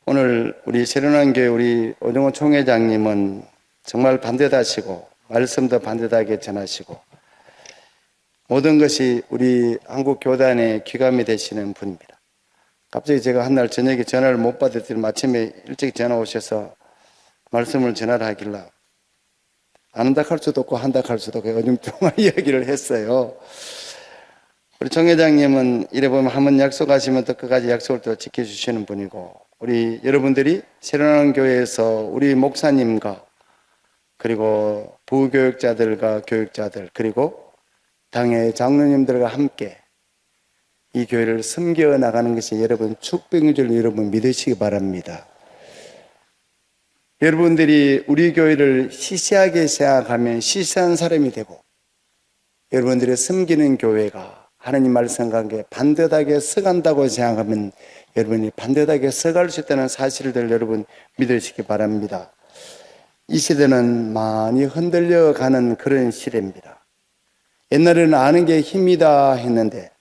오늘 우리 새로운교회 우리 오정호 총회장님은 정말 반듯하시고 말씀도 반듯하게 전하시고 모든 것이 우리 한국 교단의 귀감이 되시는 분입니다. 갑자기 제가 한날 저녁에 전화를 못 받았더니 아침에 일찍 전화 오셔서 말씀을 전하라 하길래 안 한다 할 수도 없고 한다 할 수도 없고 어중중한 이야기를 했어요. 우리 총회장님은 이래 보면 한번 약속하시면 또 끝까지 약속을 또 지켜주시는 분이고, 우리 여러분들이 새로운 교회에서 우리 목사님과 그리고 부교육자들과 교육자들 그리고 당의 장로님들과 함께 이 교회를 섬겨 나가는 것이 여러분 축복인 줄 여러분 믿으시기 바랍니다. 여러분들이 우리 교회를 시시하게 생각하면 시시한 사람이 되고, 여러분들이 섬기는 교회가 하나님 말씀과 함께 반듯하게 서간다고 생각하면 여러분이 반듯하게 서갈 수 있다는 사실들 여러분 믿으시기 바랍니다. 이 시대는 많이 흔들려 가는 그런 시대입니다. 옛날에는 아는 게 힘이다 했는데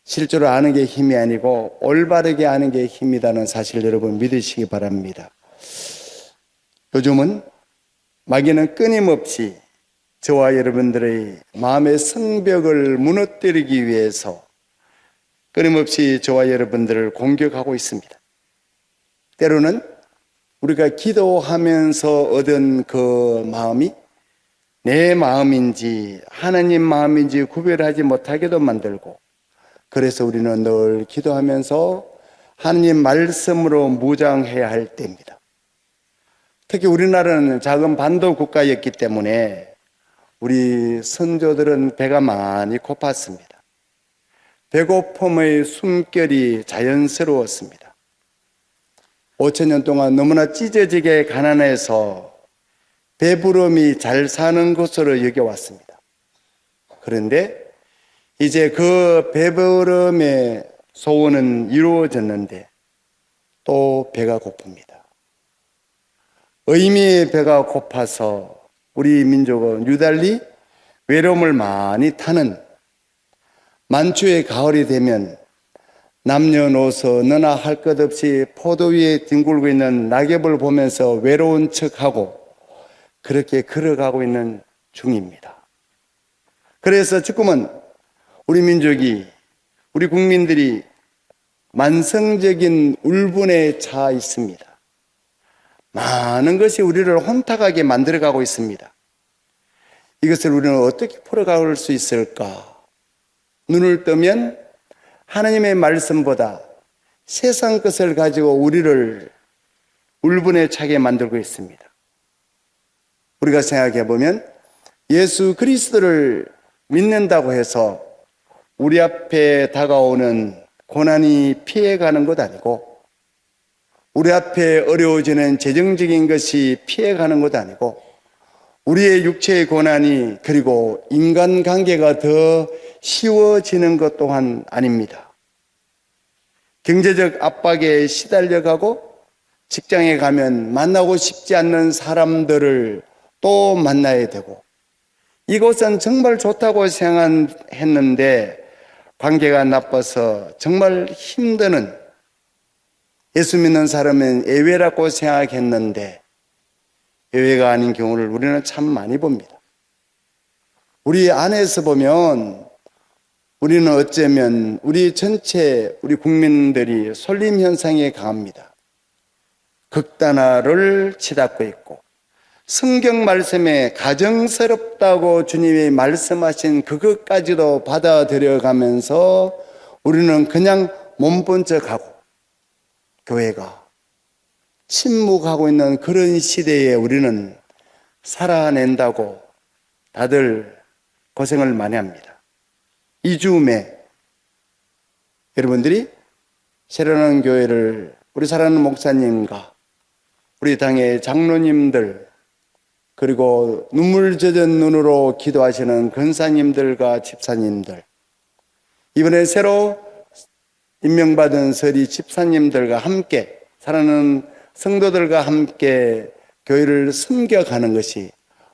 실제로 아는 게 힘이 아니고 올바르게 아는 게 힘이라는 사실 여러분 믿으시기 바랍니다. 요즘은 마귀는 끊임없이 저와 여러분들의 마음의 성벽을 무너뜨리기 위해서 끊임없이 저와 여러분들을 공격하고 있습니다. 때로는 우리가 기도하면서 얻은 그 마음이 내 마음인지 하나님 마음인지 구별하지 못하게도 만들고, 그래서 우리는 늘 기도하면서 하나님 말씀으로 무장해야 할 때입니다. 특히 우리나라는 작은 반도 국가였기 때문에 우리 선조들은 배가 많이 고팠습니다. 배고픔의 숨결이 자연스러웠습니다. 5,000년 동안 너무나 찢어지게 가난해서 배부름이 잘 사는 것으로 여겨왔습니다. 그런데 이제 그 배부름의 소원은 이루어졌는데 또 배가 고픕니다. 의미의 배가 고파서 우리 민족은 유달리 외로움을 많이 타는, 만추의 가을이 되면 남녀노소 너나 할 것 없이 포도 위에 뒹굴고 있는 낙엽을 보면서 외로운 척하고 그렇게 걸어가고 있는 중입니다. 그래서 지금은 우리 민족이, 우리 국민들이 만성적인 울분에 처해 있습니다. 많은 것이 우리를 혼탁하게 만들어가고 있습니다. 이것을 우리는 어떻게 풀어갈 수 있을까? 눈을 뜨면 하나님의 말씀보다 세상 것을 가지고 우리를 울분에 차게 만들고 있습니다. 우리가 생각해 보면 예수 그리스도를 믿는다고 해서 우리 앞에 다가오는 고난이 피해가는 것 아니고, 우리 앞에 어려워지는 재정적인 것이 피해가는 것 아니고, 우리의 육체의 고난이 그리고 인간관계가 더 쉬워지는 것 또한 아닙니다. 경제적 압박에 시달려가고 직장에 가면 만나고 싶지 않는 사람들을 또 만나야 되고, 이곳은 정말 좋다고 생각했는데 관계가 나빠서 정말 힘드는, 예수 믿는 사람은 예외라고 생각했는데 예외가 아닌 경우를 우리는 참 많이 봅니다. 우리 안에서 보면 우리는 어쩌면 우리 전체 우리 국민들이 설림 현상에 강합니다. 극단화를 치닫고 있고, 성경 말씀에 가정스럽다고 주님이 말씀하신 그것까지도 받아들여가면서 우리는 그냥 몸본 척하고 교회가 침묵하고 있는 그런 시대에 우리는 살아낸다고 다들 고생을 많이 합니다. 이 즈음에 여러분들이 새로운 교회를, 우리 사랑하는 목사님과 우리 당의 장로님들 그리고 눈물 젖은 눈으로 기도하시는 권사님들과 집사님들, 이번에 새로 임명받은 서리 집사님들과 함께, 사랑하는 성도들과 함께 교회를 섬겨가는 것이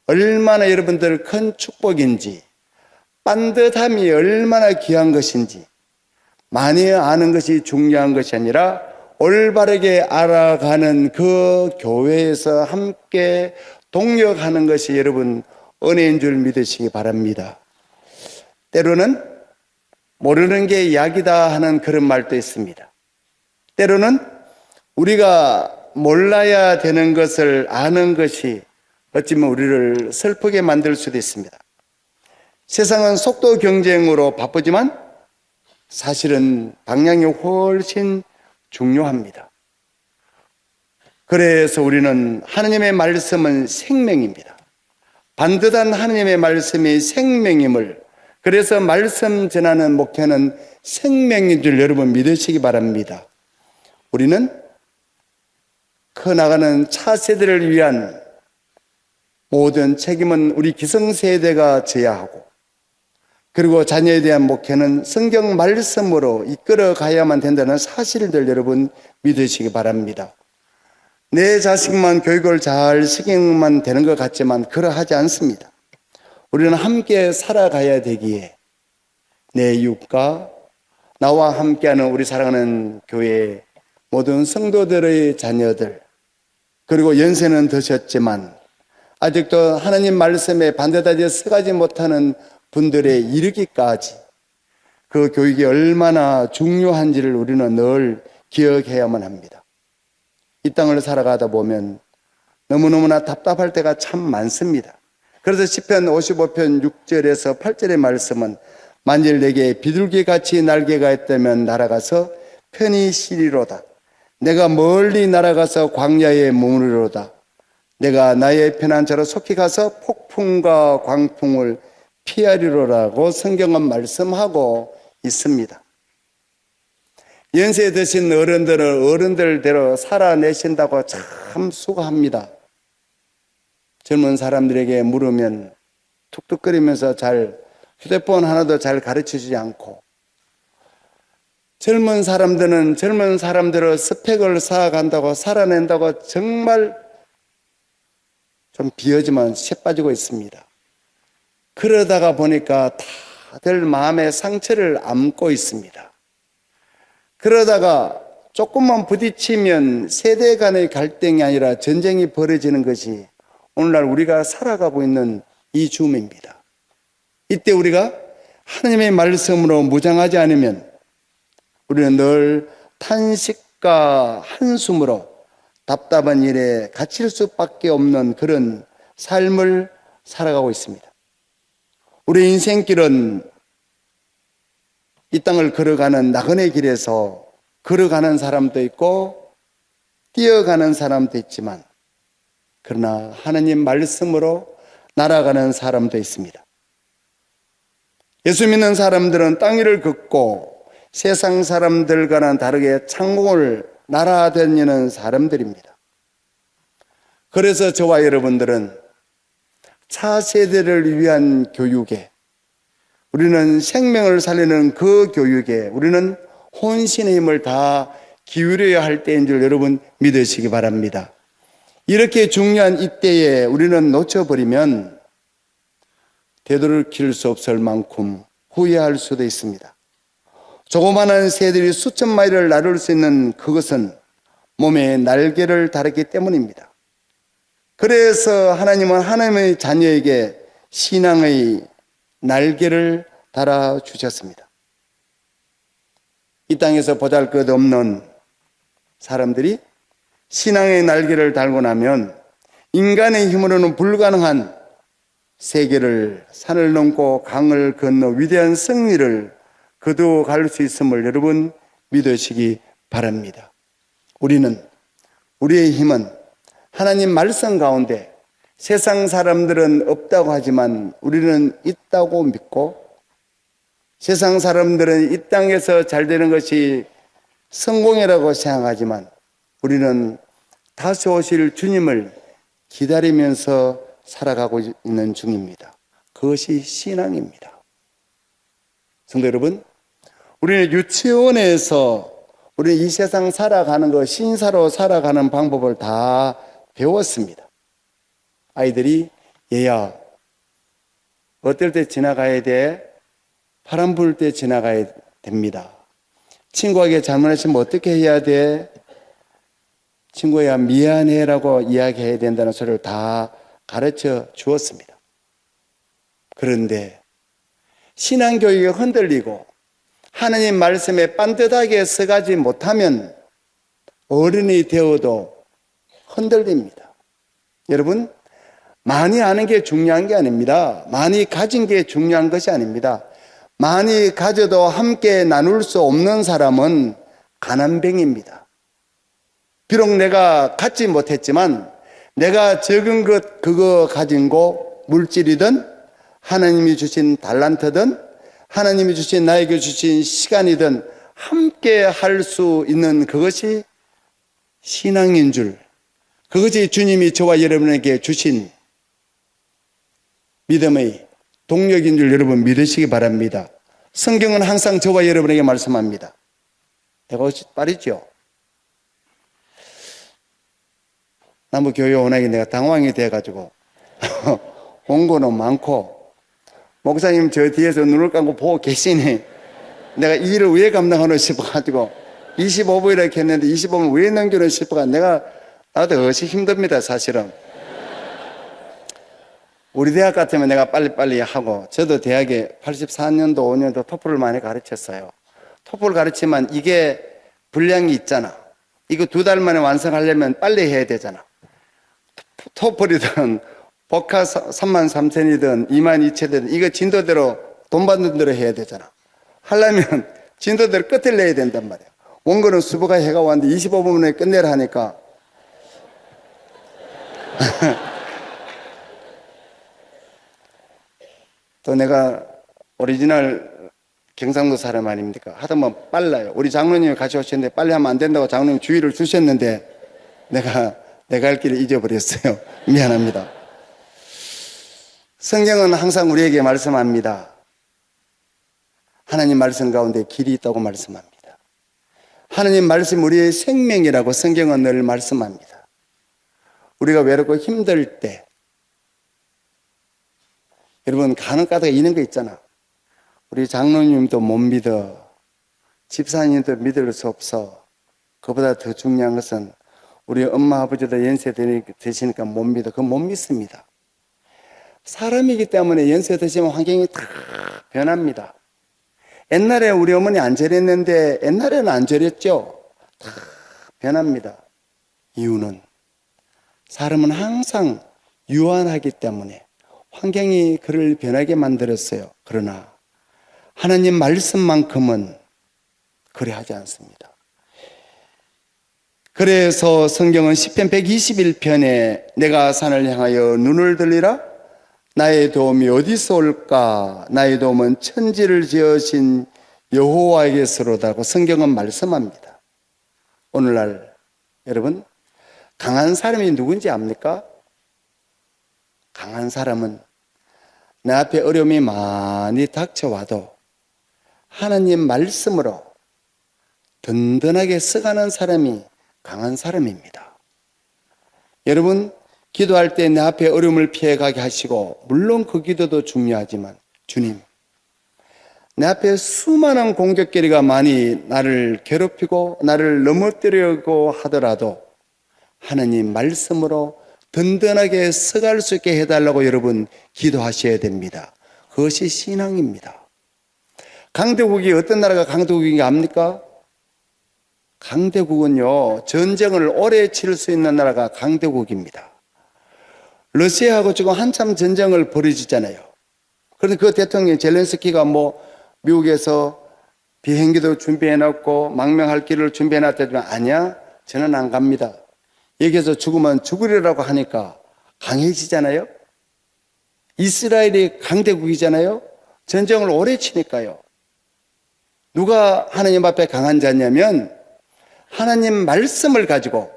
얼마나 여러분들 큰 축복인지, 반듯함이 얼마나 귀한 것인지 많이 아는 것이 중요한 것이 아니라 올바르게 알아가는 그 교회에서 함께 동력하는 것이 여러분 은혜인 줄 믿으시기 바랍니다. 때로는 모르는 게 약이다 하는 그런 말도 있습니다. 때로는 우리가 몰라야 되는 것을 아는 것이 어찌면 우리를 슬프게 만들 수도 있습니다. 세상은 속도 경쟁으로 바쁘지만 사실은 방향이 훨씬 중요합니다. 그래서 우리는 하나님의 말씀은 생명입니다. 반듯한 하나님의 말씀이 생명임을, 그래서 말씀 전하는 목회는 생명인 줄 여러분 믿으시기 바랍니다. 우리는 커나가는 차세대를 위한 모든 책임은 우리 기성세대가 져야 하고, 그리고 자녀에 대한 목회는 성경 말씀으로 이끌어 가야만 된다는 사실들 여러분 믿으시기 바랍니다. 내 자식만 교육을 잘 시키면 되는 것 같지만 그러하지 않습니다. 우리는 함께 살아가야 되기에 내 이웃과 나와 함께하는 우리 사랑하는 교회 모든 성도들의 자녀들, 그리고 연세는 드셨지만 아직도 하나님 말씀에 반대하지 서가지 못하는 분들에 이르기까지 그 교육이 얼마나 중요한지를 우리는 늘 기억해야만 합니다. 이 땅을 살아가다 보면 너무너무나 답답할 때가 참 많습니다. 그래서 시편 55편 6절에서 8절의 말씀은 만일 내게 비둘기같이 날개가 있다면 날아가서 편히 쉬리로다. 내가 멀리 날아가서 광야에 머무르리로다. 내가 나의 편한 자로 속히 가서 폭풍과 광풍을 피하리로라고 성경은 말씀하고 있습니다. 연세 드신 어른들은 어른들대로 살아내신다고 참 수고합니다. 젊은 사람들에게 물으면 툭툭거리면서 휴대폰 하나도 잘 가르쳐주지 않고, 젊은 사람들은 젊은 사람대로 스펙을 쌓아간다고 살아낸다고 정말 좀 비어지만 새 빠지고 있습니다. 그러다가 보니까 다들 마음에 상처를 안고 있습니다. 그러다가 조금만 부딪히면 세대 간의 갈등이 아니라 전쟁이 벌어지는 것이 오늘날 우리가 살아가고 있는 이 즈음입니다. 이때 우리가 하나님의 말씀으로 무장하지 않으면 우리는 늘 탄식과 한숨으로 답답한 일에 갇힐 수밖에 없는 그런 삶을 살아가고 있습니다. 우리 인생길은 이 땅을 걸어가는 나그네 길에서 걸어가는 사람도 있고 뛰어가는 사람도 있지만, 그러나 하나님 말씀으로 날아가는 사람도 있습니다. 예수 믿는 사람들은 땅 위를 걷고 세상 사람들과는 다르게 창공을 날아다니는 사람들입니다. 그래서 저와 여러분들은 차세대를 위한 교육에, 우리는 생명을 살리는 그 교육에 우리는 혼신의 힘을 다 기울여야 할 때인 줄 여러분 믿으시기 바랍니다. 이렇게 중요한 이때에 우리는 놓쳐버리면 되돌이킬 수 없을 만큼 후회할 수도 있습니다. 조그마한 새들이 수천 마리를 나를 수 있는 그것은 몸에 날개를 달았기 때문입니다. 그래서 하나님은 하나님의 자녀에게 신앙의 날개를 달아주셨습니다. 이 땅에서 보잘것없는 사람들이 신앙의 날개를 달고 나면 인간의 힘으로는 불가능한 세계를, 산을 넘고 강을 건너 위대한 승리를 거두어갈 수 있음을 여러분 믿으시기 바랍니다. 우리의 힘은 하나님 말씀 가운데 세상 사람들은 없다고 하지만 우리는 있다고 믿고, 세상 사람들은 이 땅에서 잘 되는 것이 성공이라고 생각하지만 우리는 다시 오실 주님을 기다리면서 살아가고 있는 중입니다. 그것이 신앙입니다. 성도 여러분, 우리는 유치원에서 우리 이 세상 살아가는 거, 신사로 살아가는 방법을 다 배웠습니다. 아이들이 얘야, 어떨 때 지나가야 돼? 바람 불 때 지나가야 됩니다. 친구에게 잘못했으면 어떻게 해야 돼? 친구야 미안해라고 이야기해야 된다는 소리를 다 가르쳐 주었습니다. 그런데 신앙교육이 흔들리고 하나님 말씀에 빤듯하게 서가지 못하면 어른이 되어도 흔들립니다. 여러분, 많이 아는 게 중요한 게 아닙니다. 많이 가진 게 중요한 것이 아닙니다. 많이 가져도 함께 나눌 수 없는 사람은 가난뱅이입니다. 비록 내가 갖지 못했지만 내가 적은 것 그거 가진 거 물질이든 하나님이 주신 달란트든 하나님이 주신 나에게 주신 시간이든 함께 할 수 있는 그것이 신앙인 줄, 그것이 주님이 저와 여러분에게 주신 믿음의 동력인 줄 여러분 믿으시기 바랍니다. 성경은 항상 저와 여러분에게 말씀합니다. 내가 빠르죠? 남부교회 워낙에 내가 당황이 돼가지고 원고는 많고 목사님 저 뒤에서 눈을 감고 보고 계시니 내가 이 일을 왜 감당하나 싶어가지고 25분 이렇게 했는데 25분 왜 넘기나 싶어가지고 나도 어시 힘듭니다 사실은. 우리 대학 같으면 내가 빨리빨리 하고 저도 대학에 84년도 5년도 토플을 많이 가르쳤어요. 토플 가르치면 이게 분량이 있잖아. 이거 2달 만에 완성하려면 빨리 해야 되잖아. 토플이든 복화 33,000이든 22,000이든 이거 진도대로 돈 받는 대로 해야 되잖아. 하려면 진도대로 끝을 내야 된단 말이야. 원고는 수부가 해가 왔는데 25분 만에 끝내라 하니까 또 내가 오리지널 경상도 사람 아닙니까? 하다 보면 빨라요. 우리 장로님이 같이 오셨는데 빨리 하면 안 된다고 장로님 주의를 주셨는데 내가 할 길을 잊어버렸어요. 미안합니다. 성경은 항상 우리에게 말씀합니다. 하나님 말씀 가운데 길이 있다고 말씀합니다. 하나님 말씀 우리의 생명이라고 성경은 늘 말씀합니다. 우리가 외롭고 힘들 때 여러분 간혹가다가 이런 거 있잖아. 우리 장로님도 못 믿어. 집사님도 믿을 수 없어. 그보다 더 중요한 것은 우리 엄마 아버지도 연세 드시니까 못 믿어. 그건 못 믿습니다. 사람이기 때문에 연세 드시면 환경이 다 변합니다. 옛날에 우리 어머니 안 저랬는데 옛날에는 안 저랬죠. 다 변합니다. 이유는 사람은 항상 유한하기 때문에 환경이 그를 변하게 만들었어요. 그러나 하나님 말씀만큼은 그래 하지 않습니다. 그래서 성경은 시편 121편에 내가 산을 향하여 눈을 들리라 나의 도움이 어디서 올까? 나의 도움은 천지를 지으신 여호와에게서로다고 성경은 말씀합니다. 오늘날 여러분 강한 사람이 누군지 압니까? 강한 사람은 내 앞에 어려움이 많이 닥쳐와도 하나님 말씀으로 든든하게 서가는 사람이 강한 사람입니다. 여러분 기도할 때 내 앞에 어려움을 피해가게 하시고 물론 그 기도도 중요하지만 주님 내 앞에 수많은 공격거리가 많이 나를 괴롭히고 나를 넘어뜨리려고 하더라도 하나님 말씀으로 든든하게 서갈 수 있게 해달라고 여러분 기도하셔야 됩니다. 그것이 신앙입니다. 강대국이 어떤 나라가 강대국인지 압니까? 강대국은요 전쟁을 오래 치를 수 있는 나라가 강대국입니다. 러시아하고 지금 한참 전쟁을 벌이잖아요. 그런데 그 대통령 젤렌스키가 미국에서 비행기도 준비해놨고 망명할 길을 준비해놨다지만 아니야 저는 안 갑니다. 여기서 죽으면 죽으리라고 하니까 강해지잖아요. 이스라엘이 강대국이잖아요. 전쟁을 오래 치니까요. 누가 하나님 앞에 강한 자냐면 하나님 말씀을 가지고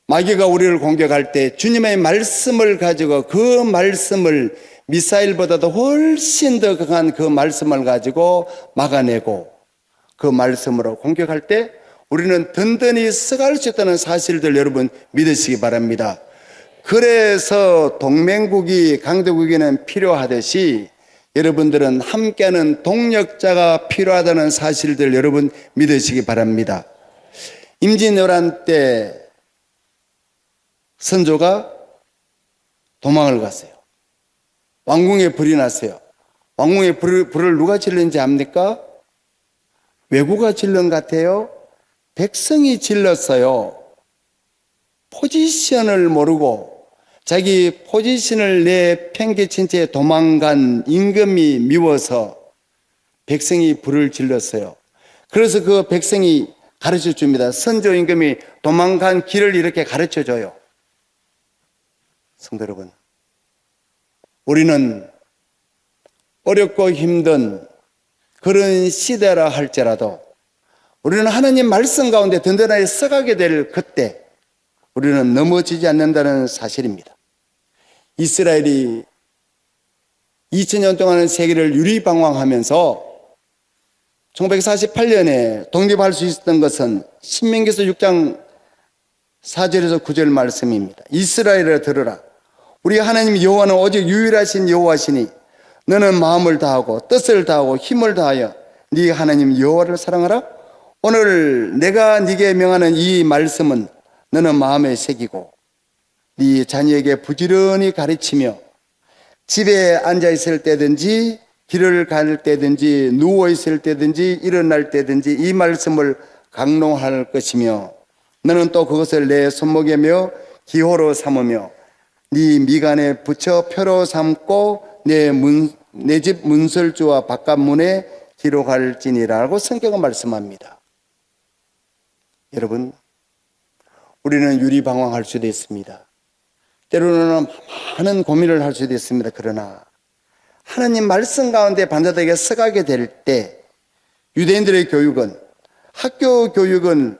마귀가 우리를 공격할 때 주님의 말씀을 가지고 그 말씀을 미사일보다도 훨씬 더 강한 그 말씀을 가지고 막아내고 그 말씀으로 공격할 때 우리는 든든히 서갈 수 있다는 사실들 여러분 믿으시기 바랍니다. 그래서 동맹국이 강대국에는 필요하듯이 여러분들은 함께하는 동력자가 필요하다는 사실들 여러분 믿으시기 바랍니다. 임진왜란 때 선조가 도망을 갔어요. 왕궁에 불이 났어요. 왕궁에 불을 누가 질렀는지 압니까? 왜구가 질른 것 같아요. 백성이 질렀어요. 포지션을 모르고 자기 포지션을 내팽개친 채 도망간 임금이 미워서 백성이 불을 질렀어요. 그래서 그 백성이 가르쳐 줍니다. 선조 임금이 도망간 길을 이렇게 가르쳐 줘요. 성도 여러분, 우리는 어렵고 힘든 그런 시대라 할지라도 우리는 하나님 말씀 가운데 든든하게 서가게 될 그때 우리는 넘어지지 않는다는 사실입니다. 이스라엘이 2000년 동안 세계를 유리방황하면서 1948년에 독립할 수 있었던 것은 신명기서 6장 4절에서 9절 말씀입니다. 이스라엘아 들으라. 우리 하나님 여호와는 오직 유일하신 여호와시니 너는 마음을 다하고 뜻을 다하고 힘을 다하여 네 하나님 여호와를 사랑하라. 오늘 내가 네게 명하는 이 말씀은 너는 마음에 새기고 네 자녀에게 부지런히 가르치며 집에 앉아 있을 때든지 길을 갈 때든지 누워 있을 때든지 일어날 때든지 이 말씀을 강론할 것이며 너는 또 그것을 내 손목에 며 기호로 삼으며 네 미간에 붙여 표로 삼고 내 집 문설주와 바깥문에 기록할지니라고 성경은 말씀합니다. 여러분, 우리는 유리방황할 수도 있습니다. 때로는 많은 고민을 할 수도 있습니다. 그러나 하나님 말씀 가운데 반듯하게 서가게 될 때 유대인들의 교육은, 학교 교육은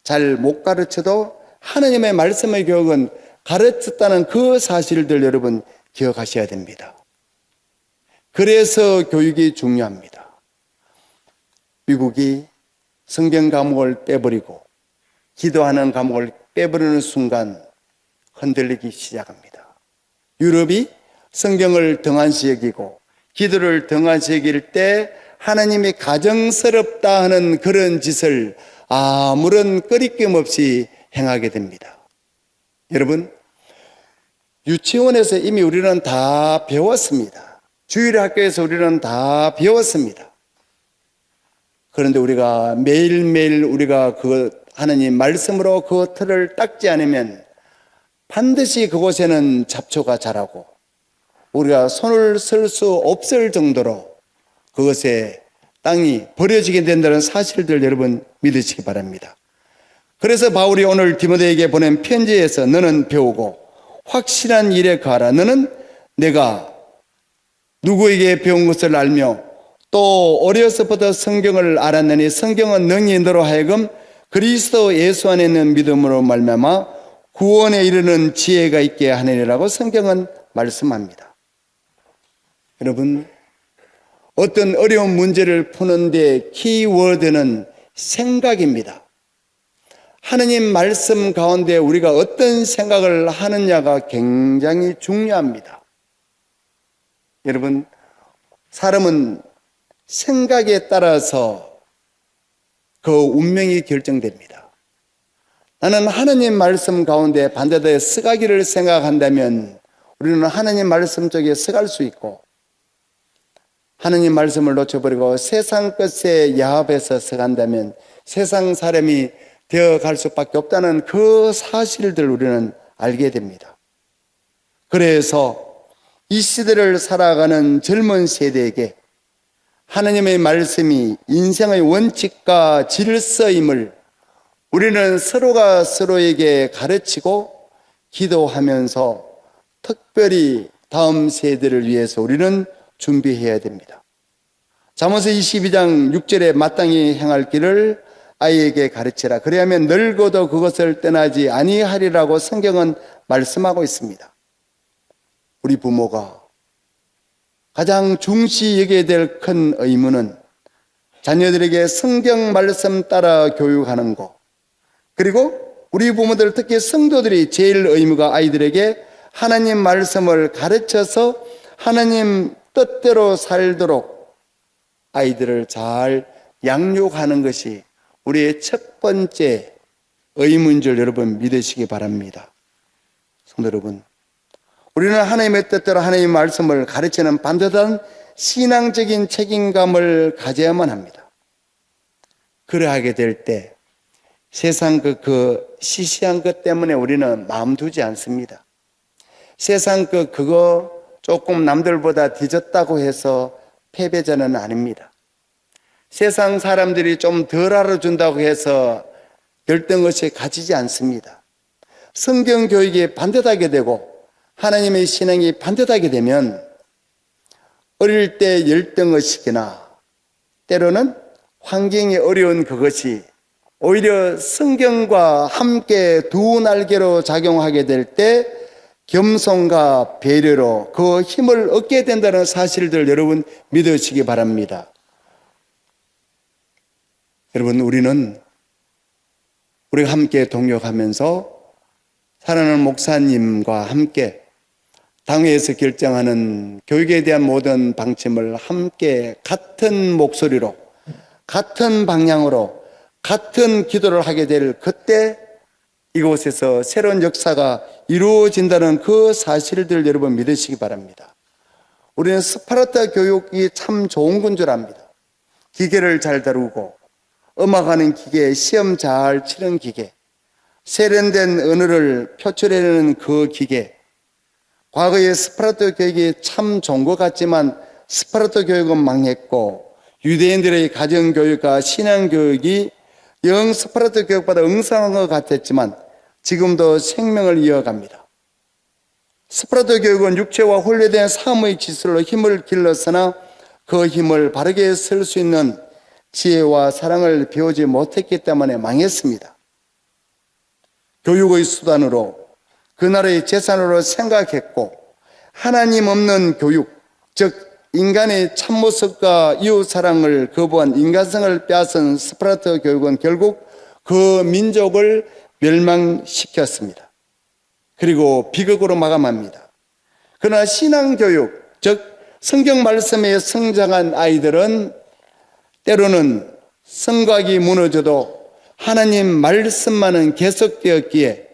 잘 못 가르쳐도 하나님의 말씀의 교육은 가르쳤다는 그 사실들 여러분 기억하셔야 됩니다. 그래서 교육이 중요합니다. 미국이 성경 과목을 빼버리고 기도하는 과목을 빼버리는 순간 흔들리기 시작합니다. 유럽이 성경을 등한시 여기고 기도를 등한시 여길 때 하나님이 가정스럽다 하는 그런 짓을 아무런 꺼리낌 없이 행하게 됩니다. 여러분, 유치원에서 이미 우리는 다 배웠습니다. 주일의 학교에서 우리는 다 배웠습니다. 그런데 우리가 매일매일 우리가 그 하나님 말씀으로 그 틀을 닦지 않으면 반드시 그곳에는 잡초가 자라고 우리가 손을 쓸 수 없을 정도로 그것에 땅이 버려지게 된다는 사실들 여러분 믿으시기 바랍니다. 그래서 바울이 오늘 디모데에게 보낸 편지에서 너는 배우고 확실한 일에 가라. 너는 내가 누구에게 배운 것을 알며 또 어려서부터 성경을 알았느니 성경은 능히 너로 하여금 그리스도 예수 안에 있는 믿음으로 말미암아 구원에 이르는 지혜가 있게 하느니라고 성경은 말씀합니다. 여러분, 어떤 어려운 문제를 푸는데 키워드는 생각입니다. 하나님 말씀 가운데 우리가 어떤 생각을 하느냐가 굉장히 중요합니다. 여러분, 사람은 생각에 따라서 그 운명이 결정됩니다. 나는 하나님 말씀 가운데 반드시 서가기를 생각한다면 우리는 하나님 말씀 쪽에 서갈 수 있고, 하나님 말씀을 놓쳐버리고 세상 것에 야합해서 서간다면 세상 사람이 되어갈 수밖에 없다는 그 사실들 우리는 알게 됩니다. 그래서 이 시대를 살아가는 젊은 세대에게 하나님의 말씀이 인생의 원칙과 질서임을 우리는 서로가 서로에게 가르치고 기도하면서 특별히 다음 세대를 위해서 우리는 준비해야 됩니다. 잠언서 22장 6절에 마땅히 행할 길을 아이에게 가르치라. 그리하면 늙어도 그것을 떠나지 아니하리라고 성경은 말씀하고 있습니다. 우리 부모가 가장 중시 여겨야 될 큰 의무는 자녀들에게 성경 말씀 따라 교육하는 것, 그리고 우리 부모들 특히 성도들이 제일 의무가 아이들에게 하나님 말씀을 가르쳐서 하나님 뜻대로 살도록 아이들을 잘 양육하는 것이 우리의 첫 번째 의무인 줄 여러분 믿으시기 바랍니다. 성도 여러분, 우리는 하나님의 뜻대로 하나님의 말씀을 가르치는 반듯한 신앙적인 책임감을 가져야만 합니다. 그러하게 될 때 세상 그 시시한 것 때문에 우리는 마음 두지 않습니다. 세상 그거 조금 남들보다 뒤졌다고 해서 패배자는 아닙니다. 세상 사람들이 좀 덜 알아준다고 해서 열등의식 가지지 않습니다. 성경 교육이 반듯하게 되고 하나님의 신앙이 반듯하게 되면 어릴 때 열등의식이나 때로는 환경이 어려운 그것이 오히려 성경과 함께 두 날개로 작용하게 될 때 겸손과 배려로 그 힘을 얻게 된다는 사실들 여러분 믿으시기 바랍니다. 여러분, 우리가 함께 동역하면서 사랑하는 목사님과 함께 당회에서 결정하는 교육에 대한 모든 방침을 함께 같은 목소리로, 같은 방향으로, 같은 기도를 하게 될 그때 이곳에서 새로운 역사가 이루어진다는 그 사실들 여러분 믿으시기 바랍니다. 우리는 스파르타 교육이 참 좋은 건 줄 압니다. 기계를 잘 다루고 음악하는 기계, 시험 잘 치는 기계, 세련된 언어를 표출해내는 그 기계. 과거에 스파르타 교육이 참 좋은 것 같지만 스파르타 교육은 망했고 유대인들의 가정교육과 신앙교육이 영 스파르타 교육보다 응상한 것 같았지만 지금도 생명을 이어갑니다. 스파르타 교육은 육체와 훈련된 삶의 기술로 힘을 길렀으나 그 힘을 바르게 쓸 수 있는 지혜와 사랑을 배우지 못했기 때문에 망했습니다. 교육의 수단으로 그 나라의 재산으로 생각했고 하나님 없는 교육, 즉 인간의 참모습과 이웃사랑을 거부한 인간성을 빼앗은 스파르타 교육은 결국 그 민족을 멸망시켰습니다. 그리고 비극으로 마감합니다. 그러나 신앙교육, 즉 성경 말씀에 성장한 아이들은 때로는 성곽이 무너져도 하나님 말씀만은 계속되었기에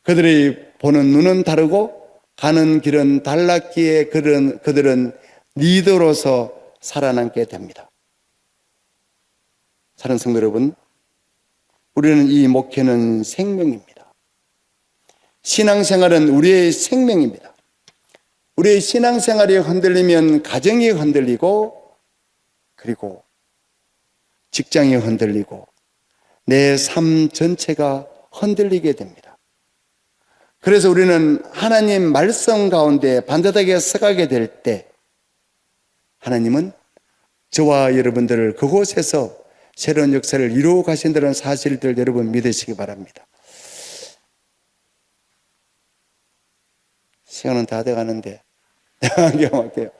그들의 보는 눈은 다르고 가는 길은 달랐기에 그들은 리더로서 살아남게 됩니다. 사랑하는 성도 여러분, 우리는 이 목회는 생명입니다. 신앙생활은 우리의 생명입니다. 우리의 신앙생활이 흔들리면 가정이 흔들리고 그리고 직장이 흔들리고 내 삶 전체가 흔들리게 됩니다. 그래서 우리는 하나님 말씀 가운데 반듯하게 서가게 될 때 하나님은 저와 여러분들을 그곳에서 새로운 역사를 이루어 가신다는 사실들 여러분 믿으시기 바랍니다. 시간은 다 돼가는데 할게요.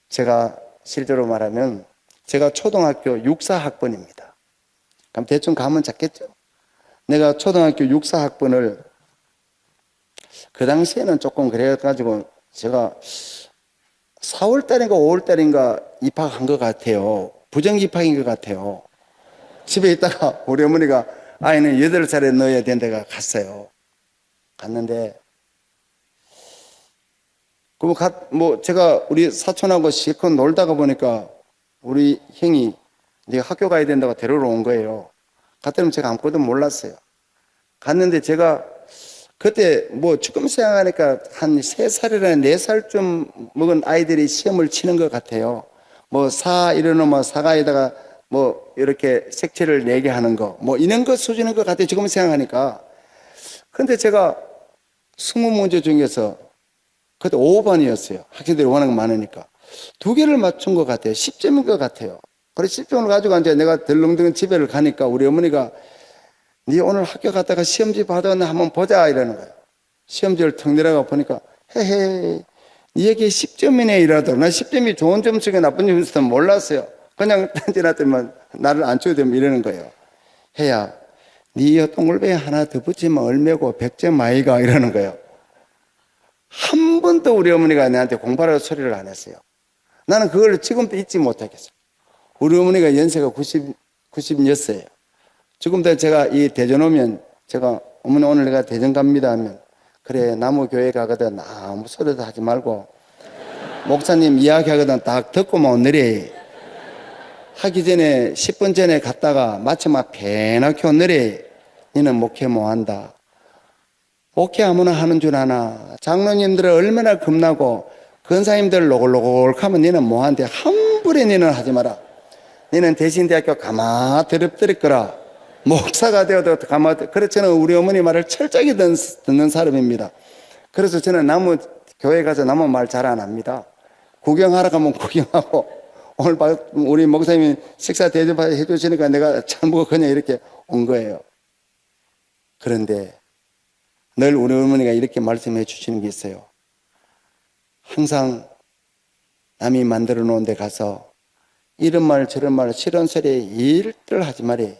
제가 실제로 말하면 제가 초등학교 육사학번입니다. 그럼 대충 감은 잡겠죠? 내가 초등학교 육사학번을 그 당시에는 조금 그래가지고 제가 4월달인가 5월달인가 입학한 것 같아요. 부정 입학인 것 같아요. 집에 있다가 우리 어머니가 아이는 8살에 넣어야 된다가 갔어요. 갔는데 제가 우리 사촌하고 실컷 놀다가 보니까 우리 형이 네가 학교 가야 된다고 데리러 온 거예요. 갔더니 제가 아무것도 몰랐어요. 갔는데 제가 그때 지금 생각하니까 한 3살이나 4살쯤 먹은 아이들이 시험을 치는 것 같아요. 이러면 사과에다가 이렇게 색칠을 4개 하는 거, 이런 것 수준인 것 같아요. 지금 생각하니까. 근데 제가 20문제 중에서 그때 5번이었어요. 학생들이 원하는 거 많으니까. 2개를 맞춘 것 같아요. 10점인 것 같아요. 그래서 10점을 가지고 이제 내가 덜렁덜렁 집에를 가니까 우리 어머니가 네 오늘 학교 갔다가 시험지 받았나 한번 보자 이러는 거예요. 시험지를 턱 내려가 보니까 헤헤 니에게 10점이네 이러더라고. 나 10점이 좋은 점수가 나쁜 점수는 몰랐어요. 그냥 던져놨더니만 나를 안 쳐도 되면 이러는 거예요. 혜야 네 동글뱅이 하나 더 붙이면 얼마고 100점 아이가 이러는 거예요. 한 번도 우리 어머니가 내한테 공부하라고 소리를 안 했어요. 나는 그걸 지금도 잊지 못하겠어요. 우리 어머니가 연세가 96세예요. 지금도 제가 이 대전 오면 제가 어머니 오늘 내가 대전 갑니다 하면 그래 나무 교회 가거든 아무 소리도 하지 말고 목사님 이야기하거든 딱 듣고만 오늘이 하기 전에 10분 전에 갔다가 마침 막 배나게 오늘이 너는 목회 뭐한다. 목회 아무나 하는 줄 아나. 장로님들은 얼마나 겁나고 권사님들 로골로골하면 너는 뭐한데 함부로 너는 하지 마라. 너는 대신대학교 가마 드립드릴 거라. 목사가 되어도 가마 그렇지는 우리 어머니 말을 철저히 듣는 사람입니다. 그래서 저는 나무 교회 가서 나무 말 잘 안 합니다. 구경하러 가면 구경하고 오늘 우리 목사님이 식사 대접해 주시니까 내가 잘 먹어 그냥 이렇게 온 거예요. 그런데 늘 우리 어머니가 이렇게 말씀해 주시는 게 있어요. 항상 남이 만들어 놓은 데 가서 이런 말 저런 말 싫은 소리 일들 하지 말이.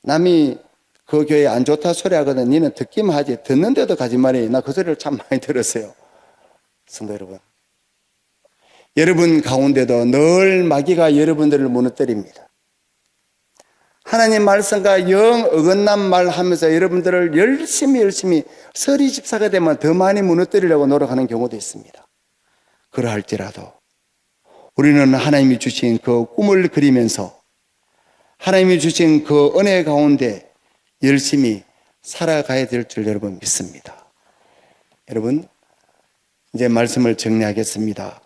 남이 그 교회 안 좋다 소리 하거든. 니는 듣기만 하지 듣는데도 가지 말이. 나 그 소리를 참 많이 들었어요. 성도 여러분, 여러분 가운데도 늘 마귀가 여러분들을 무너뜨립니다. 하나님 말씀과 영 어긋난 말 하면서 여러분들을 열심히 서리 집사가 되면 더 많이 무너뜨리려고 노력하는 경우도 있습니다. 그러할지라도 우리는 하나님이 주신 그 꿈을 그리면서 하나님이 주신 그 은혜 가운데 열심히 살아가야 될 줄 여러분 믿습니다. 여러분 이제 말씀을 정리하겠습니다.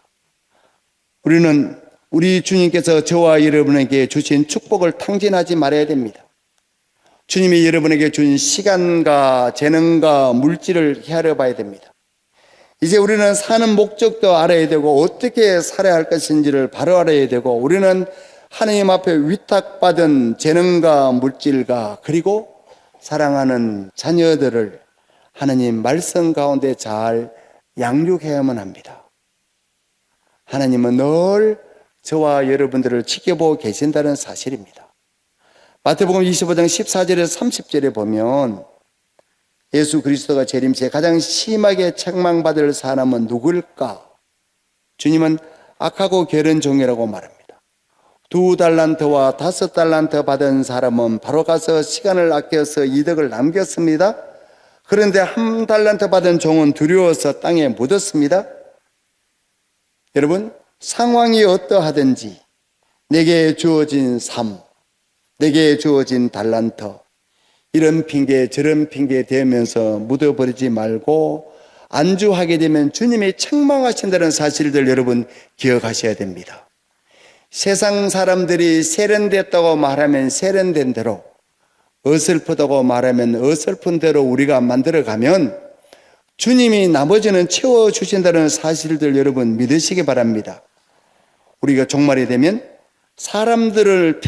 우리는 우리 주님께서 저와 여러분에게 주신 축복을 탕진하지 말아야 됩니다. 주님이 여러분에게 준 시간과 재능과 물질을 헤아려 봐야 됩니다. 이제 우리는 사는 목적도 알아야 되고 어떻게 살아야 할 것인지를 바로 알아야 되고 우리는 하나님 앞에 위탁받은 재능과 물질과 그리고 사랑하는 자녀들을 하나님 말씀 가운데 잘 양육해야만 합니다. 하나님은 늘 저와 여러분들을 지켜보고 계신다는 사실입니다. 마태복음 25장 14절에서 30절에 보면 예수 그리스도가 재림시에 가장 심하게 책망받을 사람은 누굴까? 주님은 악하고 게으른 종이라고 말합니다. 2달란트와 5달란트 받은 사람은 바로 가서 시간을 아껴서 이득을 남겼습니다. 그런데 1달란트 받은 종은 두려워서 땅에 묻었습니다. 여러분, 상황이 어떠하든지 내게 주어진 삶, 내게 주어진 달란트, 이런 핑계 저런 핑계 대면서 묻어버리지 말고 안주하게 되면 주님이 책망하신다는 사실들 여러분 기억하셔야 됩니다. 세상 사람들이 세련됐다고 말하면 세련된 대로, 어설프다고 말하면 어설픈 대로 우리가 만들어가면 주님이 나머지는 채워주신다는 사실들 여러분 믿으시기 바랍니다. 우리가 종말이 되면 사람들을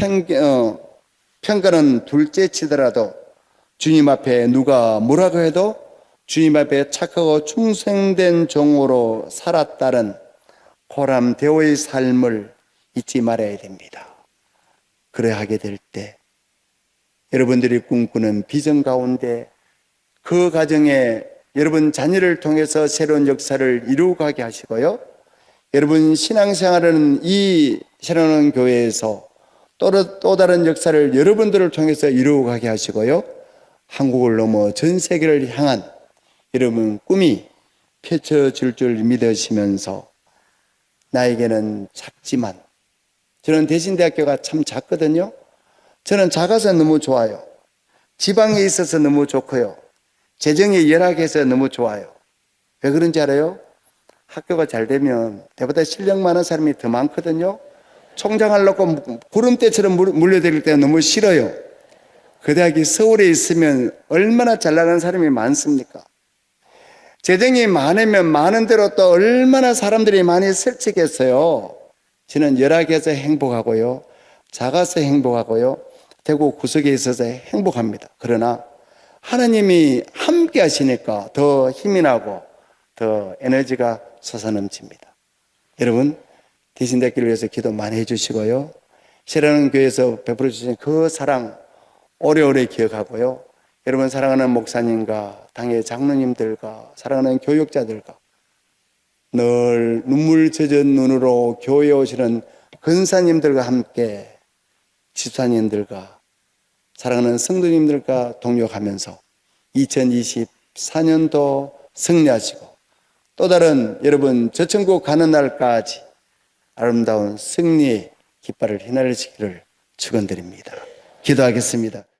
평가는 둘째 치더라도 주님 앞에 누가 뭐라고 해도 주님 앞에 착하고 충성된 종으로 살았다는 고람되어의 삶을 잊지 말아야 됩니다. 그래야 하게 될 때 여러분들이 꿈꾸는 비전 가운데 그 가정에 여러분 자녀를 통해서 새로운 역사를 이루어가게 하시고요. 여러분 신앙생활은 이 새로운 교회에서 또 다른 역사를 여러분들을 통해서 이루어가게 하시고요. 한국을 넘어 전 세계를 향한 여러분 꿈이 펼쳐질 줄 믿으시면서 나에게는 작지만 저는 대신대학교가 참 작거든요. 저는 작아서 너무 좋아요. 지방에 있어서 너무 좋고요. 재정이 열악해서 너무 좋아요. 왜 그런지 알아요? 학교가 잘 되면 내보다 실력 많은 사람이 더 많거든요. 총장을 놓고 구름대처럼 물려드릴 때 너무 싫어요. 그 대학이 서울에 있으면 얼마나 잘 나가는 사람이 많습니까? 재정이 많으면 많은 대로 또 얼마나 사람들이 많이 설치겠어요. 저는 열악해서 행복하고요. 작아서 행복하고요. 대구 구석에 있어서 행복합니다. 그러나 하나님이 함께 하시니까 더 힘이 나고 더 에너지가 솟아넘칩니다. 여러분 대신대학교를 위해서 기도 많이 해주시고요. 새로운 교회에서 베풀어 주신 그 사랑 오래오래 기억하고요. 여러분 사랑하는 목사님과 당의 장로님들과 사랑하는 교육자들과 늘 눈물 젖은 눈으로 교회에 오시는 권사님들과 함께 집사님들과 사랑하는 성도님들과 동역하면서 2024년도 승리하시고 또 다른 여러분 저천국 가는 날까지 아름다운 승리의 깃발을 휘날리시기를 축원드립니다. 기도하겠습니다.